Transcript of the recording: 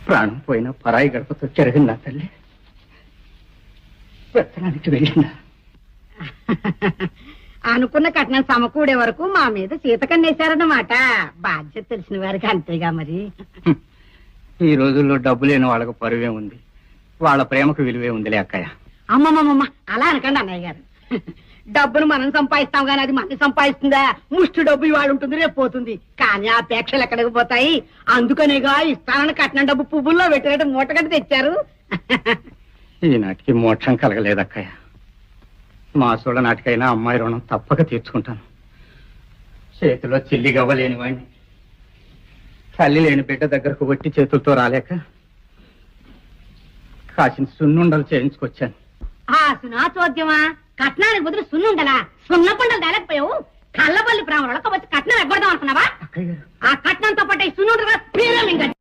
ప్రాణం పోయిన పరాయి గడపతో చెరగిందా తల్లి? వ్యసనానికి వెళ్ళిందా? అనుకున్న కట్నం సమకూడే వరకు మా మీద సీతకన్నేశారన్నమాట. బాధ్యత తెలిసిన వారికి అంతేగా మరి. ఈ రోజుల్లో డబ్బు లేని వాళ్ళకు పరువే ఉంది, వాళ్ళ ప్రేమకు విలువే ఉందిలే అక్కయ్య. అమ్మమ్మమ్మ అలా అనకండి అన్నయ్య గారు. డబ్బును మనం సంపాదిస్తాం గానీ అది మనం సంపాదిస్తుందా? ముష్టి డబ్బు ఇవాళ ఉంటుంది, రేపు పోతుంది. కానీ ఆ అపేక్షలు ఎక్కడికి పోతాయి? అందుకనేగా ఇస్తానని కట్నం డబ్బు పువ్వుల్లో పెట్టినట్టు మూటగట్టి తెచ్చారు. ఈనాటికి మోక్షం కలగలేదక్కయ్య. మా సోళ్ళ నాటికైనా అమ్మాయి రుణం తప్పక తీర్చుకుంటాను. చేతిలో చిల్లి గవ్వలేని వాడిని, తల్లి లేని బిడ్డ దగ్గరకు వట్టి చేతులతో రాలేక కాసిన సున్నుండలు చేయించుకొచ్చాను. సునా చోద్యమా, కట్నానికి బదులు సున్నుండలా? సున్న పండలు తేలేకపోయావు. కళ్ళబల్లి ప్రాణులకు వచ్చి కట్నం ఎగ్గొడదాం అనుకున్నావా? ఆ కట్నంతో పాటు సున్నుండగా